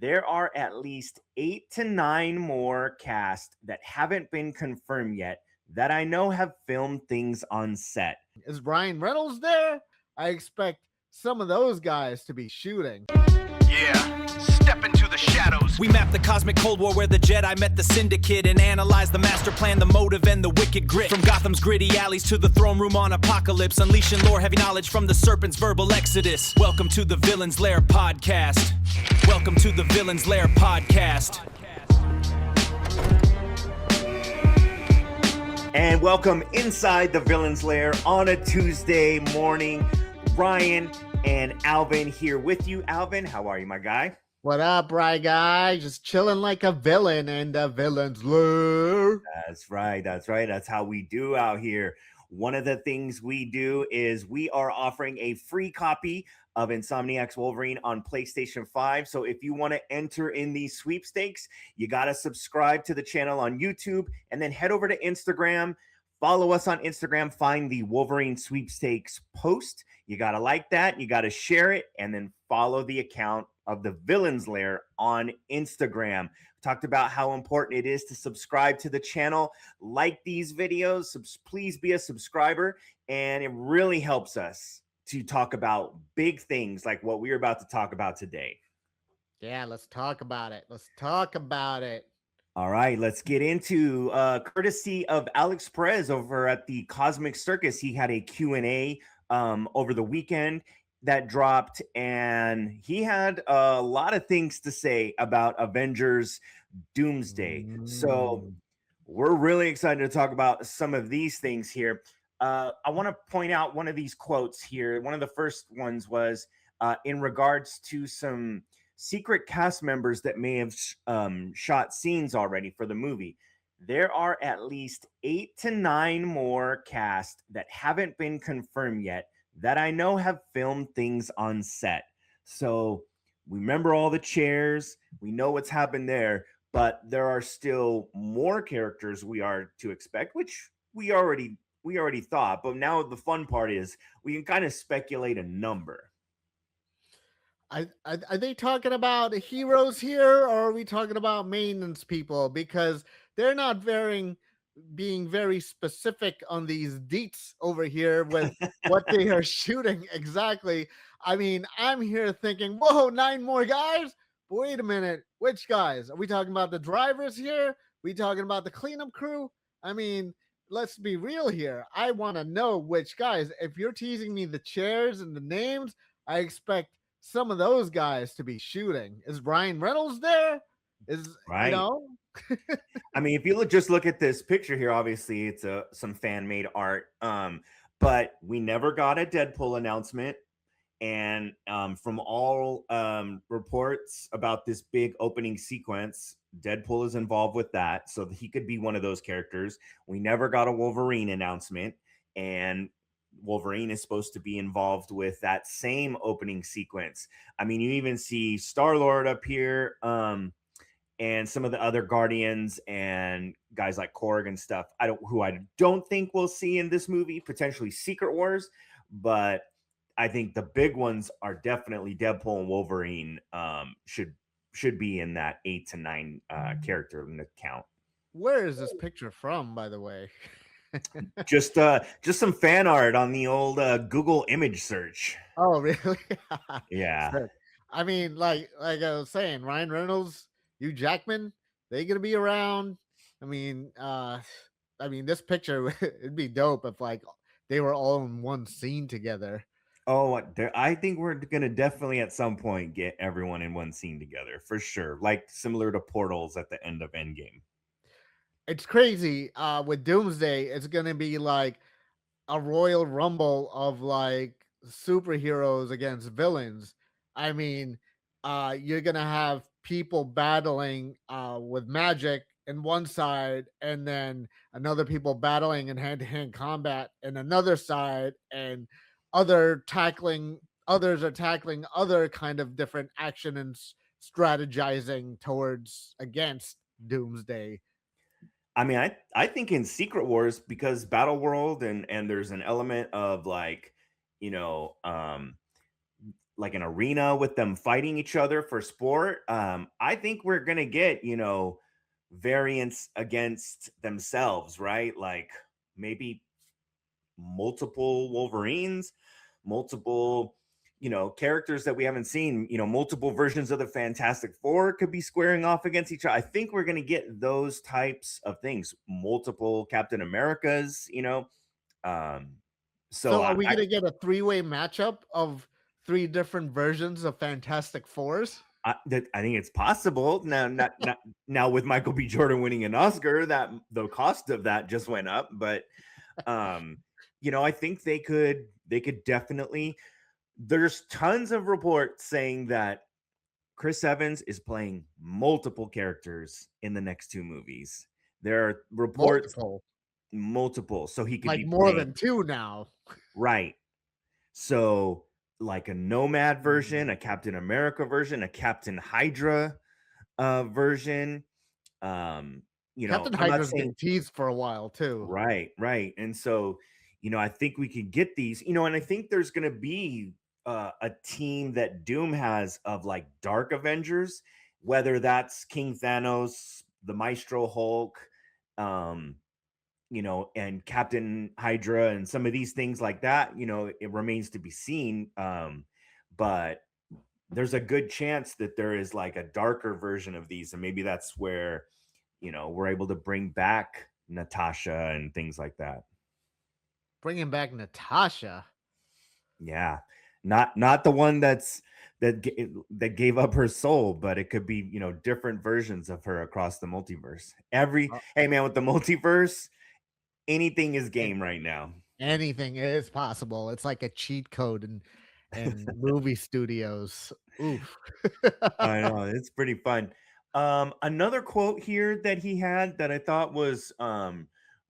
there are at least 8 to 9 more cast that haven't been confirmed yet that I know have filmed things on set. Is Ryan Reynolds there? I expect some of those guys to be shooting. Yeah, step into the shadows. We mapped the cosmic Cold War where the Jedi met the Syndicate and analyzed the master plan, the motive, and the wicked grit. From Gotham's gritty alleys to the throne room on Apocalypse, unleashing lore, heavy knowledge from the serpent's verbal exodus. Welcome to the Villainz Lair podcast. Welcome to the Villainz Lair podcast. And welcome inside the Villainz Lair on a Tuesday morning. Ryan and Alvin here with you. Alvin, how are you, my guy? What up, right guy? Just chilling like a villain in the Villainz Lair. That's right. That's how we do out here. One of the things we do is we are offering a free copy of Insomniac's Wolverine on PlayStation 5. So if you want to enter in these sweepstakes, you got to subscribe to the channel on YouTube and then head over to Instagram. Follow us on Instagram. Find the Wolverine sweepstakes post. You got to like that. You got to share it and then follow the account of the Villainz Lair on Instagram. Talked about how important it is to subscribe to the channel, like these videos, please be a subscriber, and it really helps us to talk about big things like what we're about to talk about today. Yeah, let's talk about it. All right, let's get into courtesy of Alex Perez over at the Cosmic Circus. He had a Q&A over the weekend that dropped, and he had a lot of things to say about Avengers Doomsday. So we're really excited to talk about some of these things here. I want to point out one of these quotes here. One of the first ones was in regards to some secret cast members that may have shot scenes already for the movie. There are at least 8 to 9 more cast that haven't been confirmed yet that I know have filmed things on set. So we remember all the chairs. We know what's happened there, but there are still more characters we are to expect, which we already thought. But now the fun part is we can kind of speculate a number. Are they talking about heroes here, or are we talking about maintenance people? Because they're not being very specific on these deets over here with what they are shooting exactly. I mean, I'm here thinking, whoa, 9 more guys? Wait a minute, which guys? Are we talking about the drivers here? Are we talking about the cleanup crew? I mean, let's be real here. I want to know which guys. If you're teasing me the chairs and the names, I expect some of those guys to be shooting. Is Ryan Reynolds there? Right. You know? I mean, if you just look at this picture here, obviously it's some fan-made art, but we never got a Deadpool announcement. And from all reports about this big opening sequence, Deadpool is involved with that, so he could be one of those characters. We never got a Wolverine announcement, and Wolverine is supposed to be involved with that same opening sequence. I mean, you even see Star-Lord up here, and some of the other Guardians and guys like Korg and stuff. I don't think we'll see in this movie, potentially Secret Wars, but I think the big ones are definitely Deadpool and Wolverine. Should be in that 8 to 9 character in the count. Where is this picture from, by the way? just some fan art on the old Google image search. Oh, really? Yeah. I mean, like I was saying, Ryan Reynolds, Hugh Jackman, they gonna be around. I mean, this picture, it'd be dope if like they were all in one scene together. Oh, I think we're gonna definitely at some point get everyone in one scene together for sure, like similar to Portals at the end of Endgame. It's crazy. With Doomsday, it's gonna be like a Royal Rumble of like superheroes against villains. I mean, you're gonna have people battling with magic in one side, and then another people battling in hand-to-hand combat in another side, and others are tackling other kind of different action and strategizing towards against Doomsday. I mean, I think in Secret Wars, because Battle World and there's an element of like, like an arena with them fighting each other for sport. I think we're gonna get, variants against themselves, right? Like maybe multiple Wolverines, multiple, characters that we haven't seen, multiple versions of the Fantastic Four could be squaring off against each other. I think we're going to get those types of things, multiple Captain Americas, Um, so So are we I, gonna get a three-way matchup of three different versions of Fantastic Fours? I think it's possible now. Not now with Michael B. Jordan winning an Oscar, that the cost of that just went up. But I think they could definitely. There's tons of reports saying that Chris Evans is playing multiple characters in the next two movies. There are reports multiple, so he could like be more playing, than two now. right. So like a Nomad version, a Captain America version, a Captain Hydra version. Captain I'm not Hydra's saying been teased for a while too. right. And so, I think we could get these, and I think there's gonna be a team that Doom has of like Dark Avengers, whether that's King Thanos, the Maestro Hulk, um, and Captain Hydra and some of these things like that, it remains to be seen. But there's a good chance that there is like a darker version of these, and maybe that's where, we're able to bring back Natasha and things like that. Bringing back Natasha. Yeah, not the one that gave up her soul, but it could be, different versions of her across the multiverse. Hey man, with the multiverse, anything is game right now. Anything is possible. It's like a cheat code and movie studios. Oof. I know, it's pretty fun. Another quote here that he had that I thought was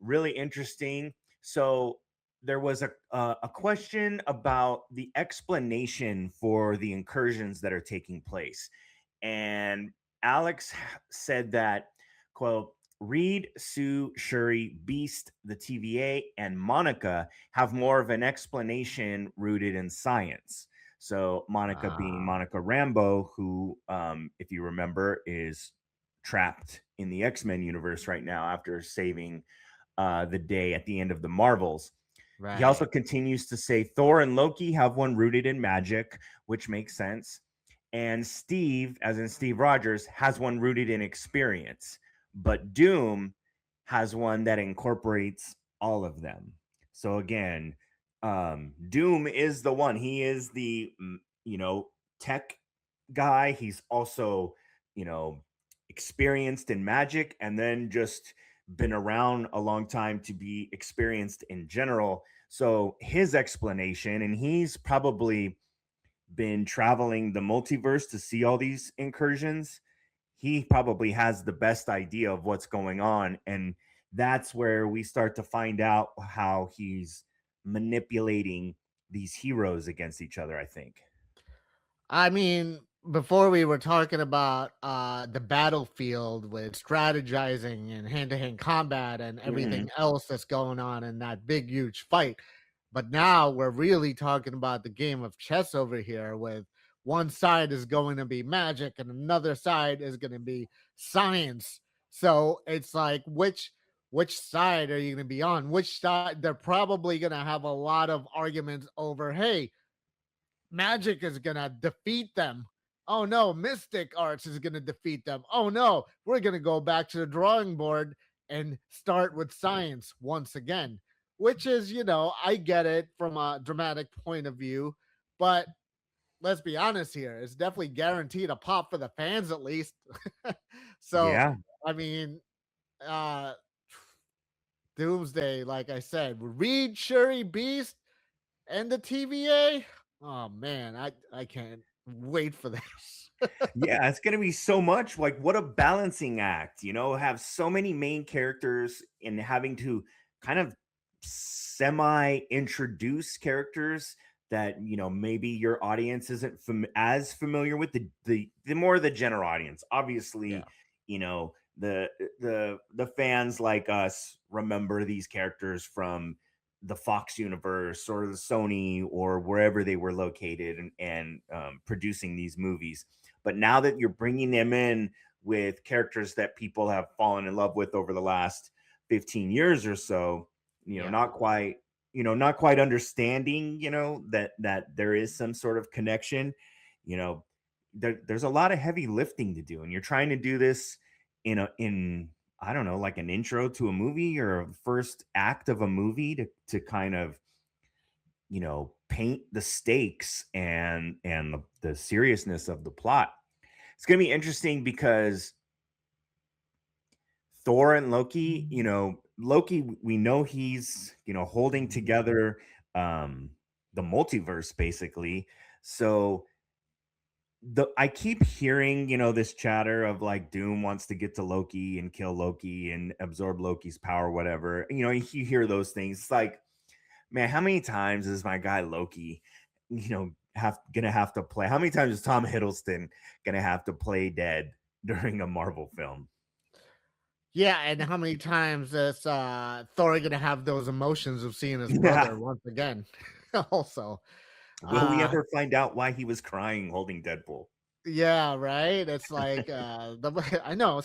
really interesting. So there was a question about the explanation for the incursions that are taking place, and Alex said that, quote, Reed, Sue, Shuri, Beast, the TVA, and Monica have more of an explanation rooted in science. So Monica being Monica Rambeau, who, if you remember, is trapped in the X-Men universe right now after saving the day at the end of the Marvels. Right. He also continues to say Thor and Loki have one rooted in magic, which makes sense. And Steve, as in Steve Rogers, has one rooted in experience. But Doom has one that incorporates all of them. So again, Doom is the one. He is the tech guy. He's also experienced in magic, and then just been around a long time to be experienced in general. So his explanation, and he's probably been traveling the multiverse to see all these incursions. He probably has the best idea of what's going on, and that's where we start to find out how he's manipulating these heroes against each other, I think. I mean, before we were talking about the battlefield with strategizing and hand-to-hand combat and everything else that's going on in that big huge fight. But now we're really talking about the game of chess over here, with one side is going to be magic and another side is going to be science. So it's like, which side are you going to be on? Which side? They're probably going to have a lot of arguments over, hey, magic is going to defeat them. Oh no, mystic arts is going to defeat them. Oh no, we're going to go back to the drawing board and start with science once again. Which is, I get it from a dramatic point of view, but let's be honest here. It's definitely guaranteed a pop for the fans, at least. So, yeah. I mean, Doomsday, like I said, Reed, Shuri, Beast, and the TVA. Oh man, I can't wait for this. Yeah, it's gonna be so much. Like, what a balancing act, have so many main characters and having to kind of semi introduce characters that maybe your audience isn't as familiar with, the more the general audience. Obviously, the fans like us remember these characters from the Fox universe or the Sony or wherever they were located and producing these movies. But now that you're bringing them in with characters that people have fallen in love with over the last 15 years or so, not quite understanding, that there is some sort of connection, there's a lot of heavy lifting to do, and you're trying to do this in I don't know, like an intro to a movie or a first act of a movie to kind of, paint the stakes and the seriousness of the plot. It's going to be interesting because Thor and Loki, Loki, we know he's, holding together the multiverse basically. So I keep hearing, this chatter of like Doom wants to get to Loki and kill Loki and absorb Loki's power, whatever. You hear those things. It's like, man, how many times is my guy Loki, gonna have to play? How many times is Tom Hiddleston gonna have to play dead during a Marvel film? Yeah, and how many times is Thor gonna have those emotions of seeing his brother once again? Also, will we ever find out why he was crying holding Deadpool? Yeah, right. It's like I know,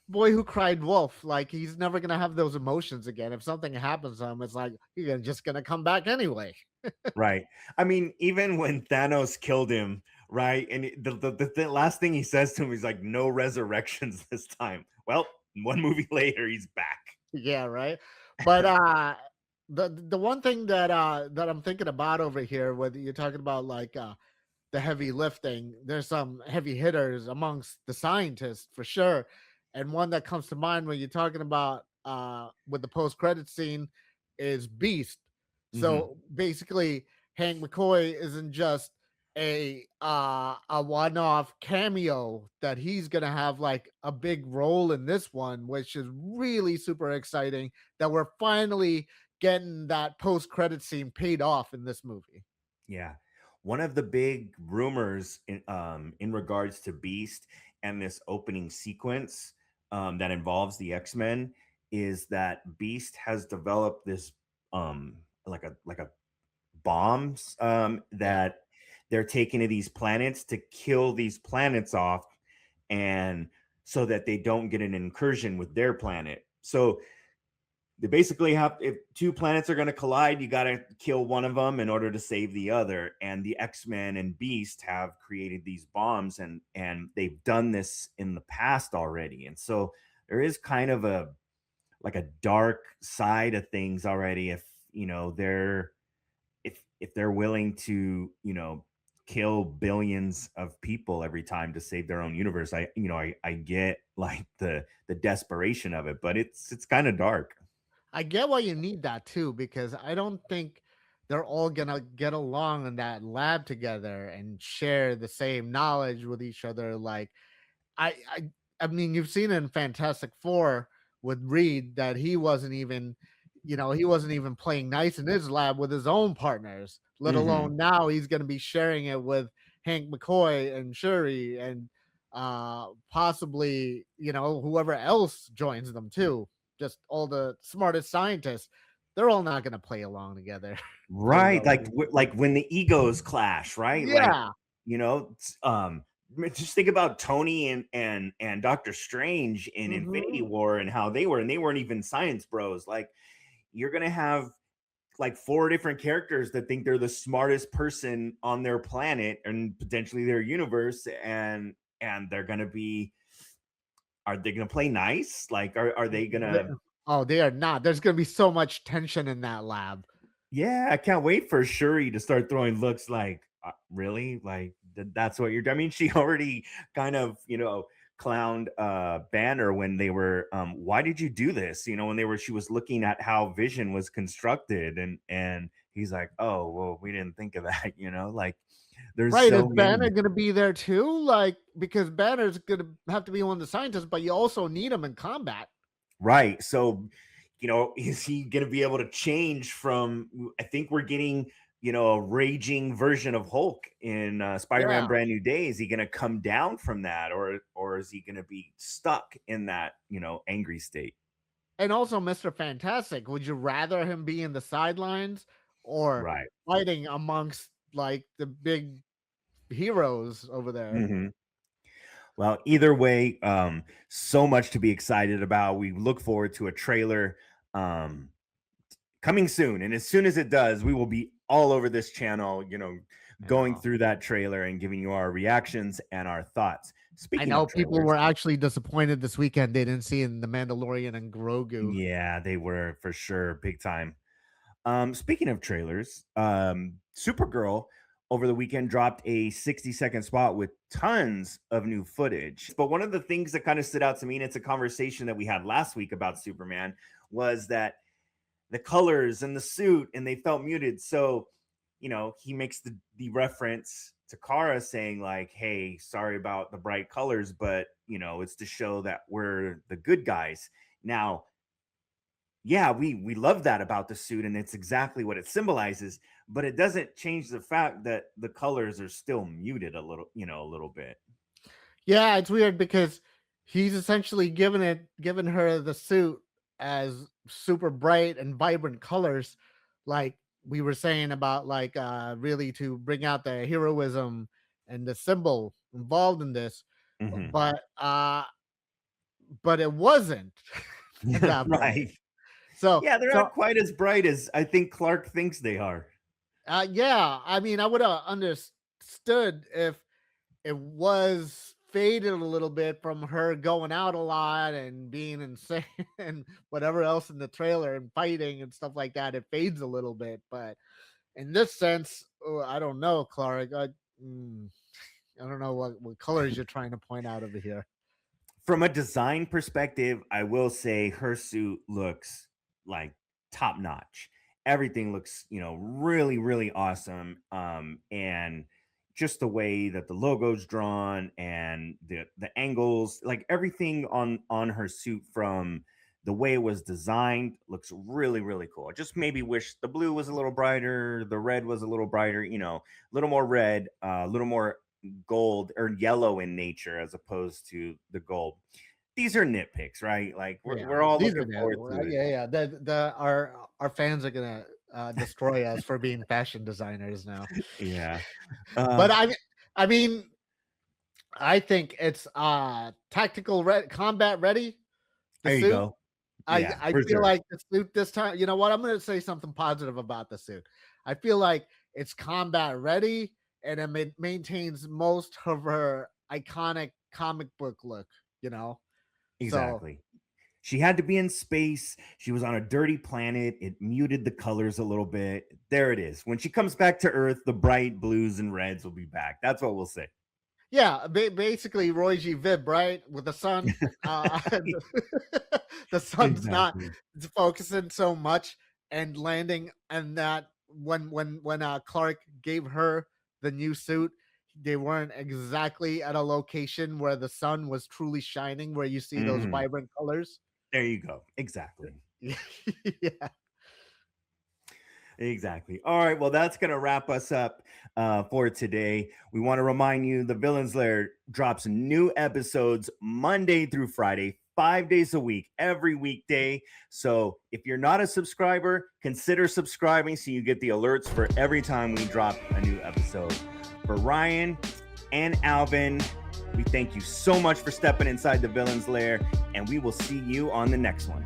boy who cried wolf. Like he's never gonna have those emotions again. If something happens to him, it's like you're just gonna come back anyway. Right. I mean, even when Thanos killed him, right, and the last thing he says to him is like, "No resurrections this time." Well, one movie later, he's back. Yeah, right. But the one thing that I'm thinking about over here, whether you're talking about like the heavy lifting, there's some heavy hitters amongst the scientists for sure. And one that comes to mind when you're talking about with the post-credit scene is Beast. So basically, Hank McCoy isn't just a one-off cameo, that he's gonna have like a big role in this one, which is really super exciting that we're finally getting that post-credit scene paid off in this movie. Yeah. One of the big rumors in regards to Beast and this opening sequence that involves the X-Men is that Beast has developed this like a bombs that they're taking to these planets to kill these planets off, and so that they don't get an incursion with their planet. So they basically have, if two planets are going to collide, you got to kill one of them in order to save the other. And the X-Men and Beast have created these bombs, and they've done this in the past already. And so there is kind of a dark side of things already. If they're willing to kill billions of people every time to save their own universe, I get like the desperation of it, but it's kind of dark. I get why you need that too, because I don't think they're all gonna get along in that lab together and share the same knowledge with each other. Like, I, I, I mean, you've seen in Fantastic Four with Reed that he wasn't even, he wasn't even playing nice in his lab with his own partners. Let alone now he's gonna be sharing it with Hank McCoy and Shuri and possibly whoever else joins them too. Just all the smartest scientists, they're all not going to play along together. Right. Like when the egos clash, right? Yeah. Like, just think about Tony and Doctor Strange in Infinity War and how they weren't even science bros. Like, you're going to have like 4 different characters that think they're the smartest person on their planet and potentially their universe. And they're going to be, are they going to play nice? Like, are they going to? Oh, they are not. There's going to be so much tension in that lab. Yeah, I can't wait for Shuri to start throwing looks like, really? Like, that's what you're. I mean, she already kind of, clowned Banner when they were, why did you do this? When she was looking at how Vision was constructed, and he's like, oh, well, we didn't think of that, like. There's right, so is Banner going to be there too? Like, because Banner's going to have to be one of the scientists, but you also need him in combat. Right. So, is he going to be able to change from? I think we're getting, a raging version of Hulk in Spider-Man Brand New Day. Is he going to come down from that, or is he going to be stuck in that, angry state? And also Mr. Fantastic. Would you rather him be in the sidelines or Right. fighting amongst like the big heroes over there? Mhm. Well, either way, so much to be excited about. We look forward to a trailer coming soon. And as soon as it does, we will be all over this channel, I going know. through that trailer and giving you our reactions and our thoughts. I Speaking know of people trailers, were actually disappointed this weekend they didn't see in The Mandalorian and Grogu. yeah, they were for sure big time. Speaking of trailers, Supergirl over the weekend dropped a 60-second spot with tons of new footage. But one of the things that kind of stood out to me, and it's a conversation that we had last week about Superman, was that the colors and the suit, and they felt muted. So, he makes the reference to Kara saying like, hey, sorry about the bright colors, but it's to show that we're the good guys. Now, yeah, we love that about the suit, and it's exactly what it symbolizes, but it doesn't change the fact that the colors are still muted a little bit. Yeah, it's weird because he's essentially given her the suit as super bright and vibrant colors, like we were saying about like really to bring out the heroism and the symbol involved in this. Mhm. But it wasn't at that point. Right. So Yeah, they're so not quite as bright as I think Clark thinks they are. yeah, I mean, I would have understood if it was faded a little bit from her going out a lot and being insane and whatever else in the trailer and fighting and stuff like that. It fades a little bit, but in this sense, I don't know, Clark. I don't know what colors you're trying to point out over here. From a design perspective, I will say her suit looks like top notch. Everything looks, really, really awesome. And just the way that the logo's drawn and the angles, like everything on her suit from the way it was designed looks really, really cool. I just maybe wish the blue was a little brighter, the red was a little brighter, a little more red, a little more gold or yellow in nature as opposed to the gold. These are nitpicks, right? Like we're all These looking are forward to it. yeah. Our fans are gonna destroy us for being fashion designers now. Yeah. But I mean, I think it's tactical combat ready. The There you suit. go. Yeah, I for feel sure. like the suit this time. You know what? I'm going to say something positive about the suit. I feel like it's combat ready and it maintains most of her iconic comic book look. So Exactly. She had to be in space. She was on a dirty planet. It muted the colors a little bit. There it is. When she comes back to Earth, the bright blues and reds will be back. That's what we'll say. yeah, basically Roy G. Vib, right? With the sun, the sun's not Exactly. focusing so much and landing, and that when Clark gave her the new suit, they weren't exactly at a location where the sun was truly shining, where you see those Mhm. vibrant colors. There you go. Exactly. Yeah. Exactly. All right. Well, that's going to wrap us up for today. We want to remind you the Villainz Lair drops new episodes Monday through Friday, 5 days a week, every weekday. So if you're not a subscriber, consider subscribing so you get the alerts for every time we drop a new episode. For Ryan and Alvin, we thank you so much for stepping inside the Villainz Lair, and we will see you on the next one.